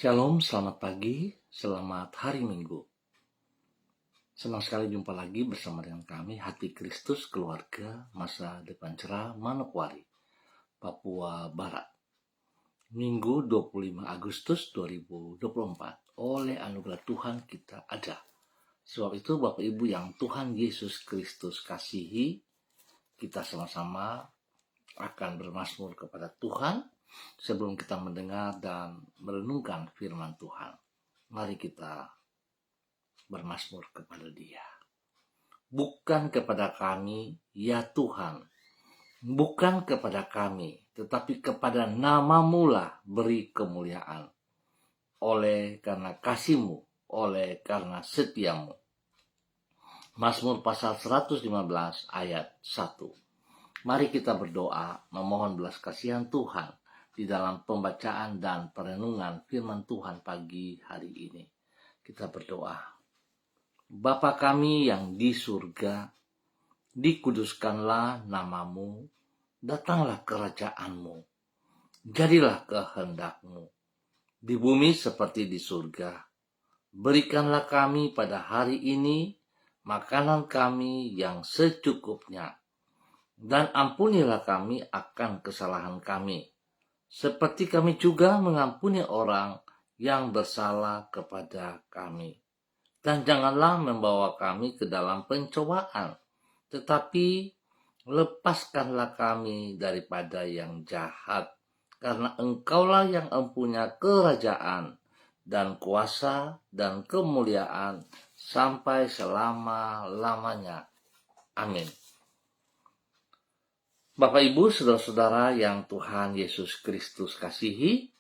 Shalom, selamat pagi, selamat hari Minggu. Senang sekali jumpa lagi bersama dengan kami, Hati Kristus Keluarga Masa Depan Cerah, Manokwari, Papua Barat. Minggu 25 Agustus 2024. Oleh anugerah Tuhan kita ada. Sebab itu Bapak Ibu yang Tuhan Yesus Kristus kasihi, kita sama-sama akan bermazmur kepada Tuhan sebelum kita mendengar dan merenungkan firman Tuhan. Mari kita bermazmur kepada Dia. Bukan kepada kami, ya Tuhan, bukan kepada kami, tetapi kepada nama-Mu lah beri kemuliaan. Oleh karena kasih-Mu, oleh karena setia-Mu. Mazmur pasal 115 ayat 1. Mari kita berdoa memohon belas kasihan Tuhan di dalam pembacaan dan perenungan firman Tuhan pagi hari ini. Kita berdoa. Bapa kami yang di surga, dikuduskanlah nama-Mu, datanglah kerajaan-Mu, jadilah kehendak-Mu, di bumi seperti di surga. Berikanlah kami pada hari ini makanan kami yang secukupnya, dan ampunilah kami akan kesalahan kami, seperti kami juga mengampuni orang yang bersalah kepada kami. Dan janganlah membawa kami ke dalam pencobaan, tetapi lepaskanlah kami daripada yang jahat, karena Engkaulah yang mempunyai kerajaan dan kuasa dan kemuliaan sampai selama-lamanya. Amin. Bapak Ibu, saudara-saudara yang Tuhan Yesus Kristus kasihi,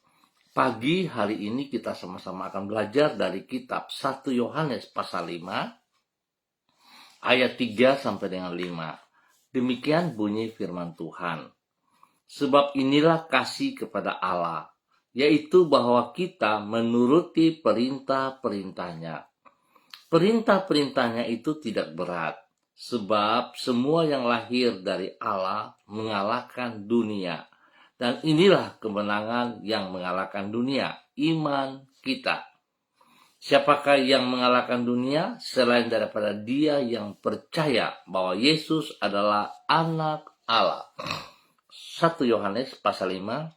pagi hari ini kita sama-sama akan belajar dari kitab 1 Yohanes pasal 5 ayat 3 sampai dengan 5. Demikian bunyi firman Tuhan. Sebab inilah kasih kepada Allah, yaitu bahwa kita menuruti perintah-perintahnya. Perintah-perintahnya itu tidak berat, sebab semua yang lahir dari Allah mengalahkan dunia. Dan inilah kemenangan yang mengalahkan dunia, iman kita. Siapakah yang mengalahkan dunia selain daripada dia yang percaya bahwa Yesus adalah anak Allah. 1 Yohanes pasal 5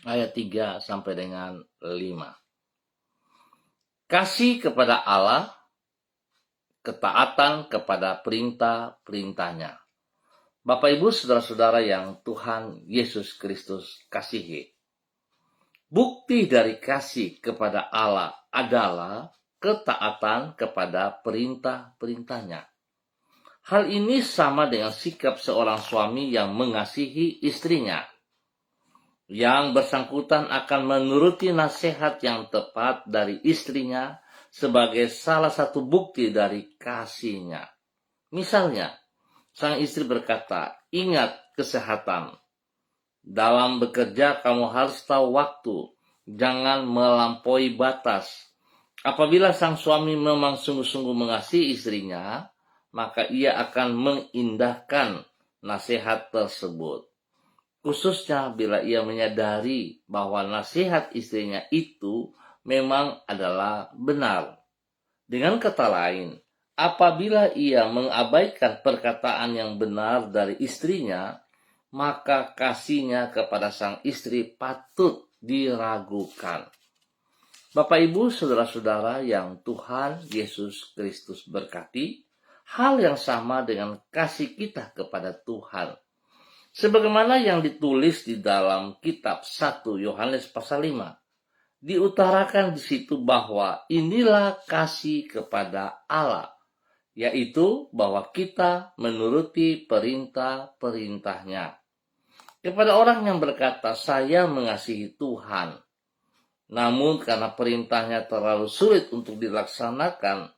ayat 3 sampai dengan 5. Kasih kepada Allah, ketaatan kepada perintah-perintahnya. Bapak Ibu saudara-saudara yang Tuhan Yesus Kristus kasihi. Bukti dari kasih kepada Allah adalah ketaatan kepada perintah-perintahnya. Hal ini sama dengan sikap seorang suami yang mengasihi istrinya. Yang bersangkutan akan menuruti nasihat yang tepat dari istrinya sebagai salah satu bukti dari kasihnya. Misalnya, sang istri berkata, ingat kesehatan. Dalam bekerja kamu harus tahu waktu. Jangan melampaui batas. Apabila sang suami memang sungguh-sungguh mengasihi istrinya, maka ia akan mengindahkan nasihat tersebut. Khususnya bila ia menyadari bahwa nasihat istrinya itu memang adalah benar. Dengan kata lain, apabila ia mengabaikan perkataan yang benar dari istrinya, maka kasihnya kepada sang istri patut diragukan. Bapak Ibu saudara-saudara yang Tuhan Yesus Kristus berkati, hal yang sama dengan kasih kita kepada Tuhan. Sebagaimana yang ditulis di dalam kitab 1 Yohanes pasal 5, diutarakan di situ bahwa inilah kasih kepada Allah, yaitu bahwa kita menuruti perintah-perintahnya. Kepada orang yang berkata, saya mengasihi Tuhan, namun karena perintahnya terlalu sulit untuk dilaksanakan,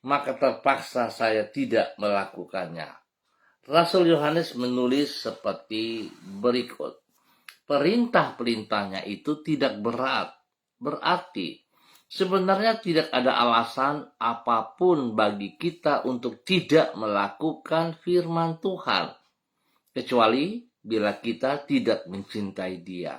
maka terpaksa saya tidak melakukannya. Rasul Yohanes menulis seperti berikut. Perintah-perintahnya itu tidak berat. Berarti sebenarnya tidak ada alasan apapun bagi kita untuk tidak melakukan firman Tuhan, kecuali bila kita tidak mencintai Dia.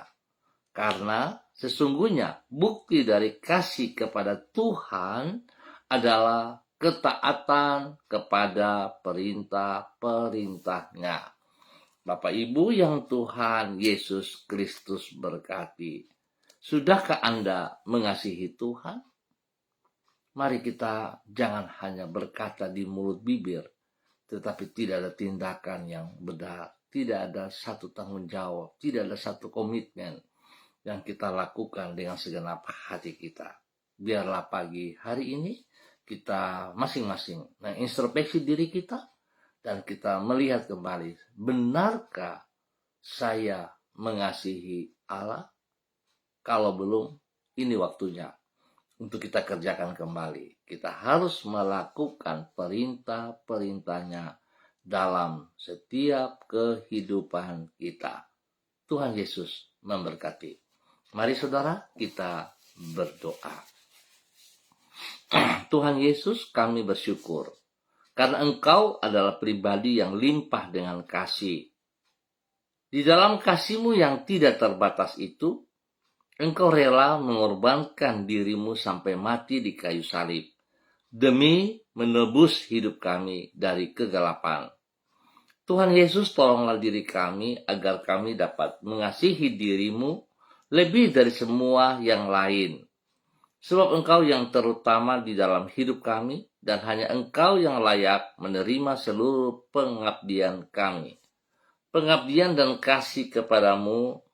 Karena sesungguhnya bukti dari kasih kepada Tuhan adalah ketaatan kepada perintah-perintahnya. Bapak Ibu yang Tuhan Yesus Kristus berkati, sudahkah Anda mengasihi Tuhan? Mari kita jangan hanya berkata di mulut bibir, tetapi tidak ada tindakan yang benar, tidak ada satu tanggung jawab, tidak ada satu komitmen yang kita lakukan dengan segenap hati kita. Biarlah pagi hari ini kita masing-masing mengintrospeksi diri kita dan kita melihat kembali, benarkah saya mengasihi Allah? Kalau belum, ini waktunya untuk kita kerjakan kembali. Kita harus melakukan perintah-perintahnya dalam setiap kehidupan kita. Tuhan Yesus memberkati. Mari saudara, kita berdoa. Tuhan Yesus, kami bersyukur karena Engkau adalah pribadi yang limpah dengan kasih. Di dalam kasih-Mu yang tidak terbatas itu, Engkau rela mengorbankan diri-Mu sampai mati di kayu salib, demi menebus hidup kami dari kegelapan. Tuhan Yesus, tolonglah diri kami agar kami dapat mengasihi diri-Mu lebih dari semua yang lain. Sebab Engkau yang terutama di dalam hidup kami, dan hanya Engkau yang layak menerima seluruh pengabdian kami. Pengabdian dan kasih kepadamu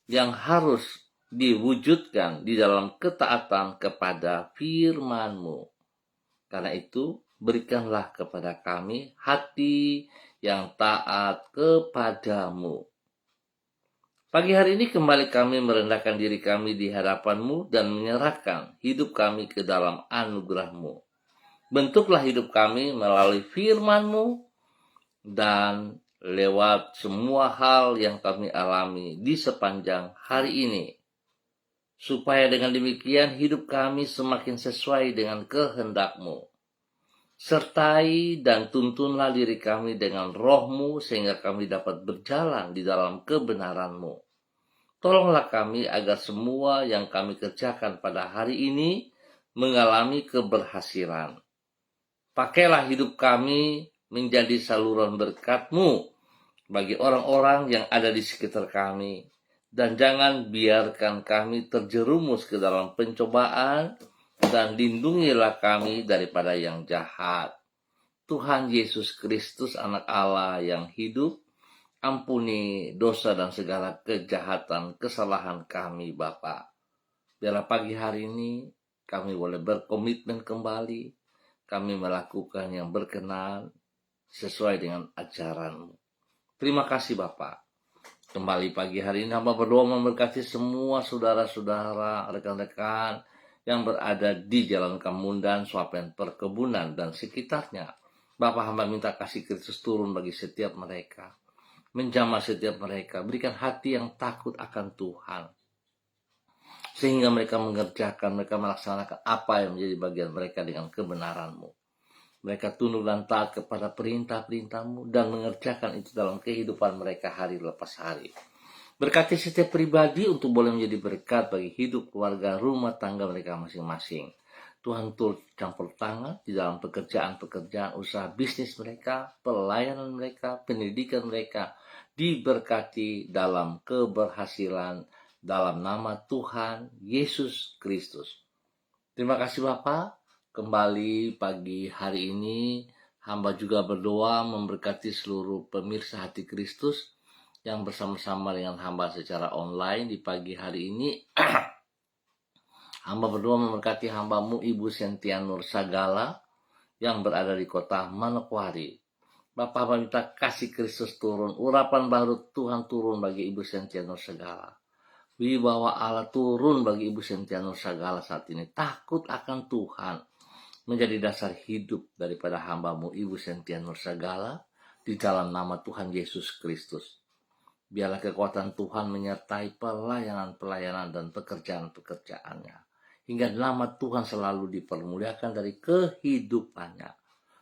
yang harus diwujudkan di dalam ketaatan kepada firman-Mu. Karena itu, berikanlah kepada kami hati yang taat kepadamu. Pagi hari ini kembali kami merendahkan diri kami di hadapan-Mu dan menyerahkan hidup kami ke dalam anugerah-Mu. Bentuklah hidup kami melalui firman-Mu dan lewat semua hal yang kami alami di sepanjang hari ini. Supaya dengan demikian hidup kami semakin sesuai dengan kehendak-Mu. Sertai dan tuntunlah diri kami dengan roh-Mu sehingga kami dapat berjalan di dalam kebenaran-Mu. Tolonglah kami agar semua yang kami kerjakan pada hari ini mengalami keberhasilan. Pakailah hidup kami menjadi saluran berkat-Mu bagi orang-orang yang ada di sekitar kami. Dan jangan biarkan kami terjerumus ke dalam pencobaan, dan lindungilah kami daripada yang jahat. Tuhan Yesus Kristus, Anak Allah yang hidup, ampuni dosa dan segala kejahatan, kesalahan kami, Bapa. Biarlah pagi hari ini kami boleh berkomitmen kembali, kami melakukan yang berkenan sesuai dengan ajaran-Mu. Terima kasih Bapa. Kembali pagi hari ini hamba berdoa memberkati semua saudara-saudara, rekan-rekan yang berada di Jalan Kamundan, Swapen Perkebunan, dan sekitarnya. Bapak hamba minta kasih Kristus turun bagi setiap mereka. Menjamah setiap mereka. Berikan hati yang takut akan Tuhan. Sehingga mereka mengerjakan, mereka melaksanakan apa yang menjadi bagian mereka dengan kebenaran-Mu. Mereka tunduk dan taat kepada perintah-perintah-Mu dan mengerjakan itu dalam kehidupan mereka hari lepas hari. Berkati setiap pribadi untuk boleh menjadi berkat bagi hidup, keluarga, rumah tangga mereka masing-masing. Tuhan turut campur tangan di dalam pekerjaan-pekerjaan usaha bisnis mereka, pelayanan mereka, pendidikan mereka. Diberkati dalam keberhasilan dalam nama Tuhan Yesus Kristus. Terima kasih Bapak. Kembali pagi hari ini hamba juga berdoa memberkati seluruh pemirsa Hati Kristus yang bersama-sama dengan hamba secara online di pagi hari ini. Hamba berdoa memberkati hamba-Mu Ibu Sentia Nur Sagala yang berada di kota Manokwari. Bapak hamba minta kasih Kristus turun, urapan baru Tuhan turun bagi Ibu Sentia Nur Sagala. Wibawa Allah turun bagi Ibu Sentia Nur Sagala saat ini. Takut akan Tuhan menjadi dasar hidup daripada hamba-Mu Ibu Sentia Nur Sagala di dalam nama Tuhan Yesus Kristus. Biarlah kekuatan Tuhan menyertai pelayanan-pelayanan dan pekerjaan-pekerjaannya. Hingga nama Tuhan selalu dipermuliakan dari kehidupannya.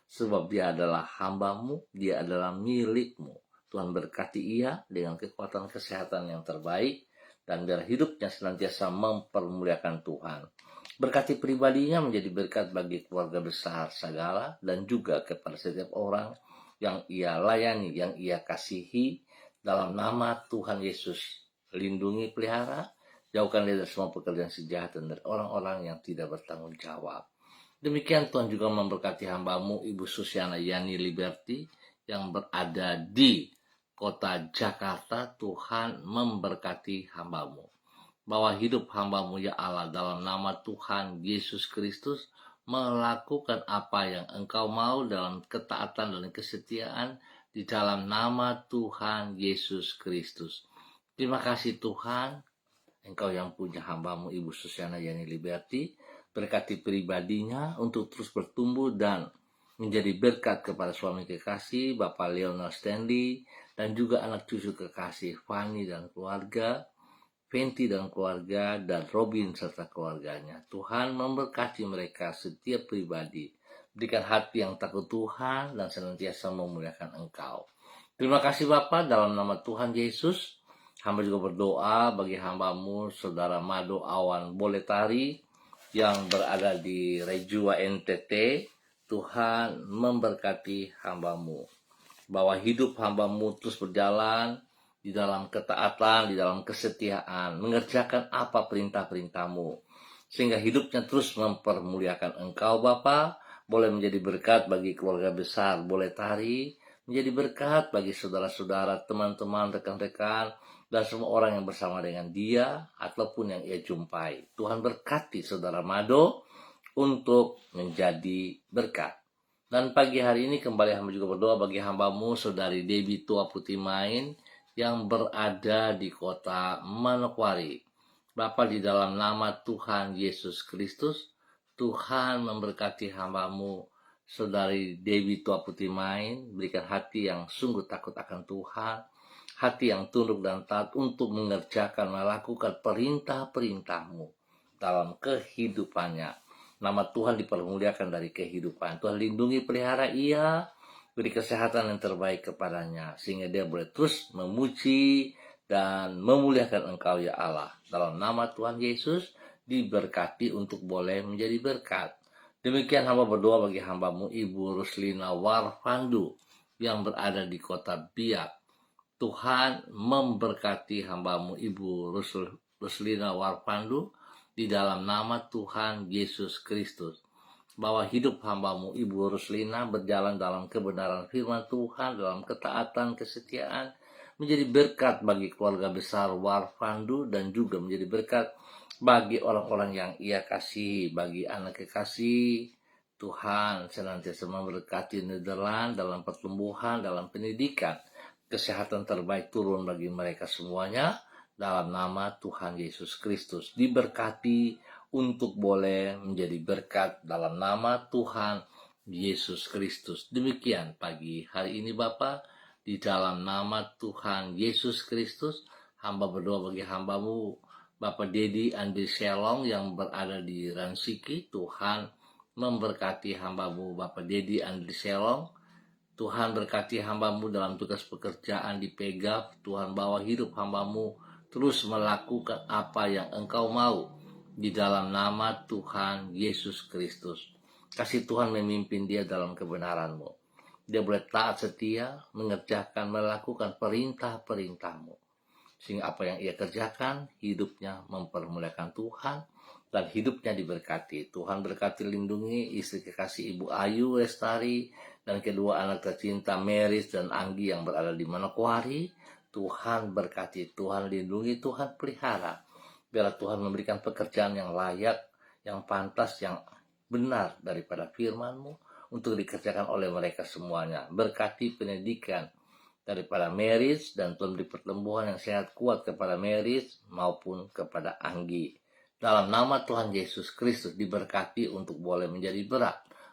Sebab dia adalah hamba-Mu, dia adalah milik-Mu. Tuhan berkati ia dengan kekuatan kesehatan yang terbaik. dan biar hidupnya senantiasa mempermuliakan Tuhan. Berkati pribadinya menjadi berkat bagi keluarga besar segala dan juga kepada setiap orang yang ia layani, yang ia kasihi dalam nama Tuhan Yesus. Lindungi, pelihara, jauhkan dia dari semua pekerjaan sejahat dan dari orang-orang yang tidak bertanggung jawab. Demikian Tuhan juga memberkati hamba-Mu Ibu Susiana Yani Liberty yang berada di kota Jakarta. Tuhan memberkati hamba-Mu. Bahwa hidup hamba-Mu ya Allah dalam nama Tuhan Yesus Kristus melakukan apa yang Engkau mau dalam ketaatan dan kesetiaan di dalam nama Tuhan Yesus Kristus. Terima kasih Tuhan, Engkau yang punya hamba-Mu Ibu Susiana Yani Liberty, berkati pribadinya untuk terus bertumbuh dan menjadi berkat kepada suami kekasih Bapak Leonard Stanley dan juga anak cucu kekasih Fanny dan keluarga, Fenty dan keluarga, dan Robin serta keluarganya. Tuhan memberkati mereka setiap pribadi. Berikan hati yang takut Tuhan dan senantiasa memuliakan Engkau. Terima kasih Bapa, dalam nama Tuhan Yesus. Hamba juga berdoa bagi hamba-Mu Saudara Mado Awan Boletari yang berada di Rejua NTT. Tuhan memberkati hamba-Mu. Bahwa hidup hamba-Mu terus berjalan di dalam ketaatan, di dalam kesetiaan, mengerjakan apa perintah-perintah-Mu, sehingga hidupnya terus mempermuliakan Engkau Bapa. Boleh menjadi berkat bagi keluarga besar Boletari, menjadi berkat bagi saudara-saudara, teman-teman, rekan-rekan, dan semua orang yang bersama dengan dia ataupun yang ia jumpai. Tuhan berkati Saudara Mado untuk menjadi berkat. Dan pagi hari ini kembali hamba juga berdoa bagi hamba-Mu Saudari Debbie Tua Putih Main yang berada di kota Manokwari. Bapa, di dalam nama Tuhan Yesus Kristus, Tuhan memberkati hamba-Mu Saudari Debbie Tua Putih Main, berikan hati yang sungguh takut akan Tuhan, hati yang tunduk dan taat untuk mengerjakan, melakukan perintah-perintah-Mu dalam kehidupannya. Nama Tuhan dipermuliakan dari kehidupan. Tuhan lindungi, pelihara ia, beri kesehatan yang terbaik kepadanya, sehingga dia boleh terus memuji dan memuliakan Engkau ya Allah. Dalam nama Tuhan Yesus, diberkati untuk boleh menjadi berkat. Demikian hamba berdoa bagi hamba-Mu Ibu Ruslina Warfandu yang berada di kota Biak. Tuhan memberkati hamba-Mu Ibu Ruslina Warfandu di dalam nama Tuhan Yesus Kristus. Bahwa hidup hamba-Mu Ibu Ruslina berjalan dalam kebenaran firman Tuhan, dalam ketaatan, kesetiaan, menjadi berkat bagi keluarga besar Warfandu dan juga menjadi berkat bagi orang-orang yang ia kasihi, bagi anak kekasih. Tuhan senantiasa memberkati Nederland dalam pertumbuhan, dalam pendidikan, kesehatan terbaik turun bagi mereka semuanya dalam nama Tuhan Yesus Kristus. Diberkati untuk boleh menjadi berkat dalam nama Tuhan Yesus Kristus. Demikian pagi hari ini Bapa, di dalam nama Tuhan Yesus Kristus, hamba berdoa bagi hamba-Mu Bapak Dedi Andri Selong yang berada di Ransiki. Tuhan memberkati hamba-Mu Bapak Dedi Andri Selong. Tuhan berkati hamba-Mu dalam tugas pekerjaan di Pegaf. Tuhan bawa hidup hamba-Mu terus melakukan apa yang Engkau mau di dalam nama Tuhan Yesus Kristus. Kasih Tuhan memimpin dia dalam kebenaran-Mu. Dia boleh taat setia, mengerjakan, melakukan perintah-perintah-Mu. Sehingga apa yang ia kerjakan, hidupnya mempermuliakan Tuhan dan hidupnya diberkati. Tuhan berkati, lindungi istri kekasih Ibu Ayu Lestari dan kedua anak tercinta Meris dan Anggi yang berada di Manokwari. Tuhan berkati, Tuhan lindungi, Tuhan pelihara. Biarlah Tuhan memberikan pekerjaan yang layak, yang pantas, yang benar daripada firman-Mu untuk dikerjakan oleh mereka semuanya. Berkati pendidikan daripada Meris dan Tuhan beri pertumbuhan yang sehat kuat kepada Meris maupun kepada Anggi. Dalam nama Tuhan Yesus Kristus diberkati untuk boleh menjadi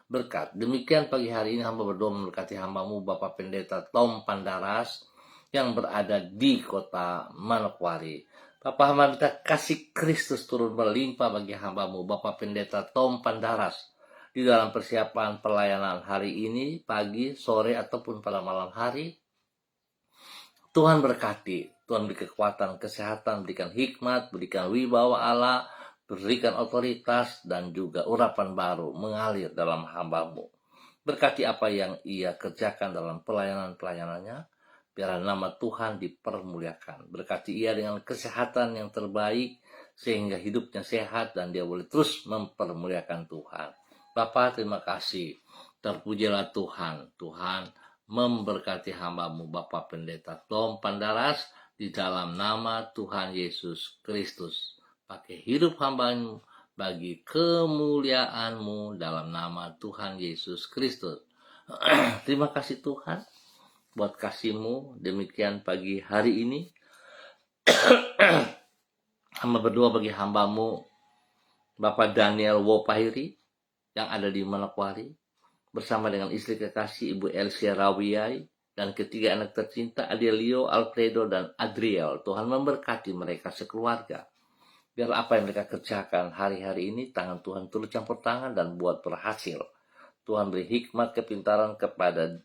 berkat. Demikian pagi hari ini hamba berdoa memberkati hamba-Mu Bapak Pendeta Tom Pandaras yang berada di kota Manokwari. Bapak hamba minta kasih Kristus turun berlimpah bagi hamba-Mu Bapak Pendeta Tom Pandaras di dalam persiapan pelayanan hari ini, pagi, sore, ataupun pada malam hari. Tuhan berkati, Tuhan beri kekuatan, kesehatan, berikan hikmat, berikan wibawa Allah, berikan otoritas dan juga urapan baru mengalir dalam hamba-Mu. Berkati apa yang ia kerjakan dalam pelayanan-pelayanannya, biarlah nama Tuhan dipermuliakan. Berkati ia dengan kesehatan yang terbaik, sehingga hidupnya sehat dan dia boleh terus mempermuliakan Tuhan. Bapa, terima kasih. Terpujilah Tuhan. Tuhan memberkati hamba-Mu, Bapak Pendeta Tom Pandaras, di dalam nama Tuhan Yesus Kristus. Pakai hidup hamba-Mu bagi kemuliaan-Mu dalam nama Tuhan Yesus Kristus. Terima kasih Tuhan buat kasih-Mu. Demikian pagi hari ini hamba berdoa bagi hamba-Mu Bapak Daniel Wopahiri yang ada di Manokwari bersama dengan istri kekasih Ibu Elsia Rawiyai dan ketiga anak tercinta Adelio, Alfredo, dan Adriel. Tuhan memberkati mereka sekeluarga. Biar apa yang mereka kerjakan hari-hari ini, tangan Tuhan turut campur tangan dan buat berhasil. Tuhan beri hikmat kepintaran kepada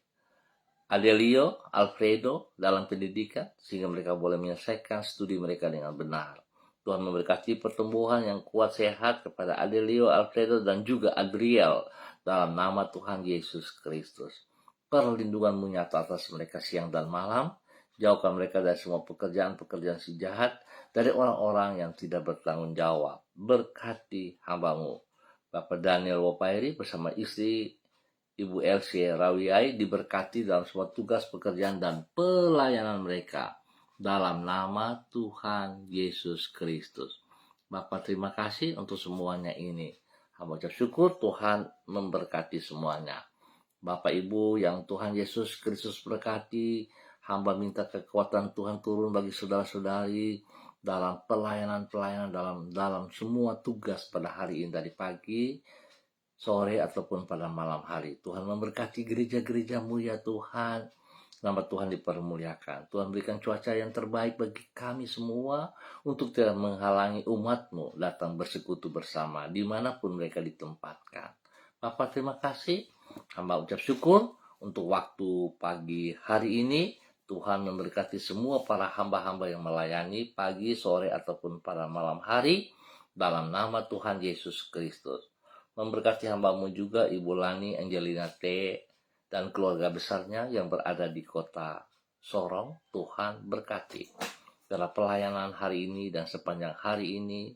Adelio, Alfredo dalam pendidikan, sehingga mereka boleh menyelesaikan studi mereka dengan benar. Tuhan memberkati pertumbuhan yang kuat sehat kepada Adelio, Alfredo, dan juga Adriel dalam nama Tuhan Yesus Kristus. Perlindungan-Mu nyata atas mereka siang dan malam. Jauhkan mereka dari semua pekerjaan-pekerjaan si jahat, dari orang-orang yang tidak bertanggung jawab. Berkati hamba-Mu Bapak Daniel Wopairi bersama istri Ibu Elsie Rawiyai diberkati dalam semua tugas pekerjaan dan pelayanan mereka dalam nama Tuhan Yesus Kristus. Bapak terima kasih untuk semuanya ini. Hamba ucap syukur Tuhan memberkati semuanya. Bapak Ibu yang Tuhan Yesus Kristus berkati, hamba minta kekuatan Tuhan turun bagi saudara-saudari dalam pelayanan-pelayanan dalam semua tugas pada hari ini, dari pagi, sore, ataupun pada malam hari. Tuhan memberkati gereja-gereja-Mu ya Tuhan. Nama Tuhan dipermuliakan. Tuhan berikan cuaca yang terbaik bagi kami semua untuk tidak menghalangi umat-Mu datang bersekutu bersama dimanapun mereka ditempatkan. Bapak terima kasih. Hamba ucap syukur untuk waktu pagi hari ini. Tuhan memberkati semua para hamba-hamba yang melayani pagi, sore, ataupun pada malam hari dalam nama Tuhan Yesus Kristus. Memberkati hamba-Mu juga Ibu Lani Angelina T. dan keluarga besarnya yang berada di kota Sorong. Tuhan berkati dalam pelayanan hari ini dan sepanjang hari ini.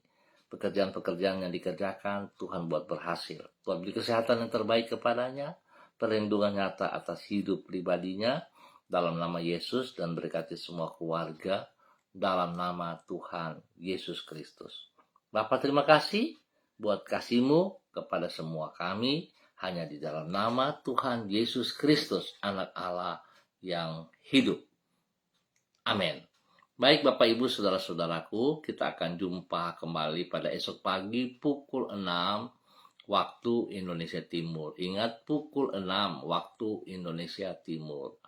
Pekerjaan-pekerjaan yang dikerjakan Tuhan buat berhasil. Tuhan beri kesehatan yang terbaik kepadanya, perlindungan nyata atas hidup pribadinya dalam nama Yesus, dan berkati semua keluarga dalam nama Tuhan Yesus Kristus. Bapak terima kasih buat kasih-Mu kepada semua kami, hanya di dalam nama Tuhan Yesus Kristus, Anak Allah yang hidup. Amin. Baik Bapak Ibu Saudara-saudaraku, kita akan jumpa kembali pada esok pagi pukul 6 waktu Indonesia Timur. Ingat, pukul 6 waktu Indonesia Timur.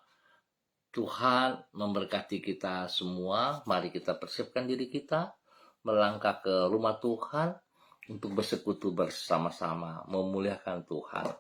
Tuhan memberkati kita semua. Mari kita persiapkan diri kita melangkah ke rumah Tuhan untuk bersekutu bersama-sama memuliakan Tuhan.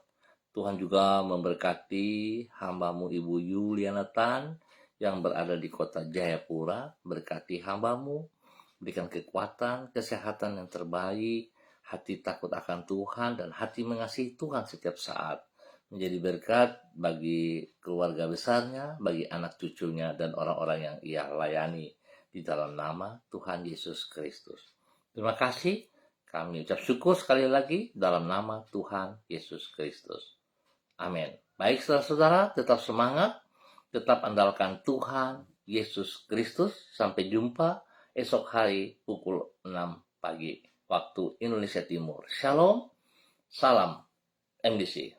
Tuhan juga memberkati hamba-Mu Ibu Yuliana Tan yang berada di kota Jayapura. Berkati hamba-Mu, berikan kekuatan, kesehatan yang terbaik, hati takut akan Tuhan, dan hati mengasihi Tuhan setiap saat. Menjadi berkat bagi keluarga besarnya, bagi anak cucunya, dan orang-orang yang ia layani di dalam nama Tuhan Yesus Kristus. Terima kasih. Kami ucap syukur sekali lagi dalam nama Tuhan Yesus Kristus. Amin. Baik saudara-saudara, tetap semangat, tetap andalkan Tuhan Yesus Kristus. Sampai jumpa esok hari pukul 6 pagi waktu Indonesia Timur. Shalom, salam MDC.